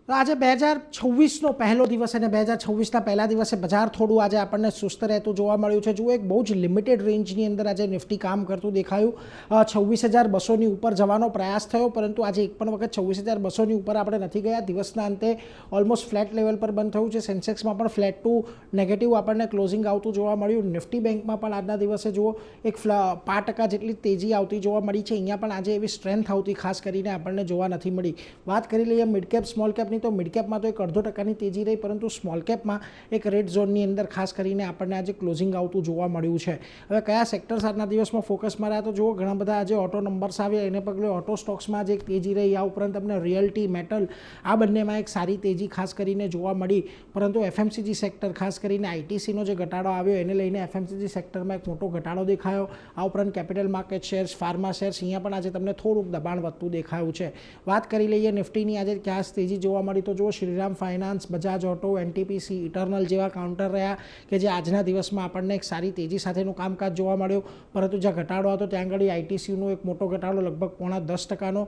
તો આજે 2026નો પહેલો દિવસ અને 2026ના પહેલા દિવસે બજાર થોડું આજે આપણને સુસ્ત રહેતું જોવા મળ્યું છે. જુઓ, એક બહુ જ લિમિટેડ રેન્જની અંદર આજે નિફ્ટી કામ કરતું દેખાયું. 26,200ની ઉપર જવાનો પ્રયાસ થયો, પરંતુ આજે એક પણ વખત 26,200ની ઉપર આપણે નથી ગયા. દિવસના અંતે ઓલમોસ્ટ ફ્લેટ લેવલ પર બંધ થયું છે. સેન્સેક્સમાં પણ ફ્લેટ ટુ નેગેટિવ આપણને ક્લોઝિંગ આવતું જોવા મળ્યું. નિફ્ટી બેંકમાં પણ આજના દિવસે જુઓ એક 5% જેટલી તેજી આવતી જોવા મળી છે. અહીંયા પણ આજે એવી સ્ટ્રેન્થ આવતી ખાસ કરીને આપણને જોવા નથી મળી. વાત કરી લઈએ મિડ કેપ સ્મોલ કેપ, તો મિડ કેપમાં તો એક 0.5% તેજી રહી, પરંતુ સ્મોલ કેપમાં એક રેડ ઝોનની અંદર ખાસ કરીને આપણને આજે ક્લોઝિંગ આવતું જોવા મળ્યું છે. હવે કયા સેક્ટર્સ આજના દિવસમાં ફોકસમાં રહ્યા, તો જુઓ ઘણા બધા આજે ઓટો નંબર્સ આવ્યા, એને પગલે ઓટો સ્ટોક્સમાં આજે એક તેજી રહી. આ ઉપરાંત તમને રિયલ્ટી, મેટલ આ બંનેમાં એક સારી તેજી ખાસ કરીને જોવા મળી. પરંતુ એફએમસીજી સેક્ટર, ખાસ કરીને આઈટીસીનો જે ઘટાડો આવ્યો એને લઈને એફએમસીજી સેક્ટરમાં એક મોટો ઘટાડો દેખાયો. આ ઉપરાંત capital market shares, pharma shares, અહીંયા પણ આજે તમને થોડુંક દબાણ વધતું દેખાયું છે. વાત કરી લઈએ નિફ્ટીની, આજે ક્યાં તેજી જોવા મળી, તો જુઓ Shriram finance, Bajaj auto, NTPC, eternal જેવા કાઉન્ટર રહ્યા કે જે આજના દિવસમાં આપણને એક સારી તેજી સાથેનું કામકાજ જોવા મળ્યું. પરંતુ જ્યાં ઘટાડો હતો ત્યાં આગળ આઈટીસીનો એક મોટો ઘટાડો, લગભગ 0.5%નો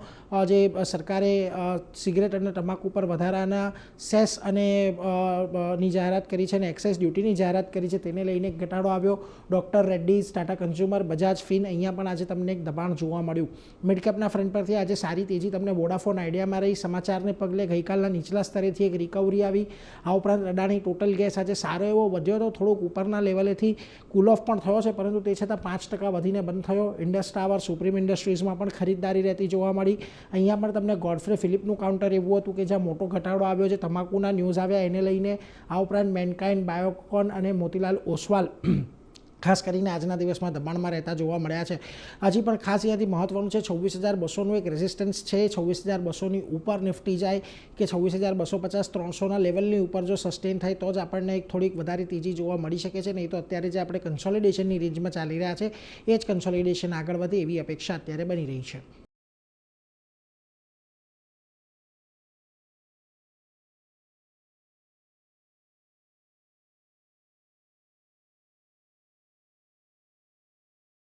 જે સરકારે સિગરેટ અને તમાકુ પર વધારાના સેસ અને ની જાહેરાત કરી છે અને એક્સાઇઝ ડ્યુટીની જાહેરાત કરી છે, તેને લઈને એક ઘટાડો આવ્યો. Doctor Reddy's, Tata consumer, Bajaj fin, અહીંયા પણ આજે તમને એક દબાણ જોવા મળ્યું. મિડકેપના ફ્રન્ટ પરથી આજે સારી તેજી તમને વોડાફોન આઈડિયામાં રહી. સમાચારને પગલે ગઈકાલના નીચલા સ્તરેથી એક રિકવરી આવી. આ ઉપરાંત અડાણી ટોટલ ગેસ આજે સારો એવો વધ્યો હતો, થોડોક ઉપરના લેવલેથી કુલ ઓફ પણ થયો છે, પરંતુ તે છતાં 5% વધીને બંધ થયો. ઇન્ડસ ટાવર, સુપ્રીમ ઇન્ડસ્ટ્રીઝમાં પણ ખરીદદારી રહેતી જોવા મળી. અહીંયા પણ તમને ગોડફ્રે ફિલિપનું કાઉન્ટર એવું હતું કે જ્યાં મોટો ઘટાડો આવ્યો છે, તમાકુના ન્યૂઝ આવ્યા એને લઈને. આ ઉપરાંત મેનકાઇન્ડ, બાયોકોન અને મોતીલાલ ઓસવાલ ખાસ કરીને આજના દિવસમાં દબાણમાં રહેતા જોવા મળ્યા છે. હજી પણ ખાસ અહીંયાથી મહત્વનું છે, 26,200નું એક રેઝિસ્ટન્સ છે. 26,200ની ઉપર નિફ્ટી જાય કે 26,250, 300ના લેવલની ઉપર જો સસ્ટેન થાય તો જ આપણને એક થોડીક વધારે તેજી જોવા મળી શકે છે. નહીં તો અત્યારે જે આપણે કન્સોલિડેશનની રેન્જમાં ચાલી રહ્યા છે એ જ કન્સોલિડેશન આગળ વધે એવી અપેક્ષા અત્યારે બની રહી છે.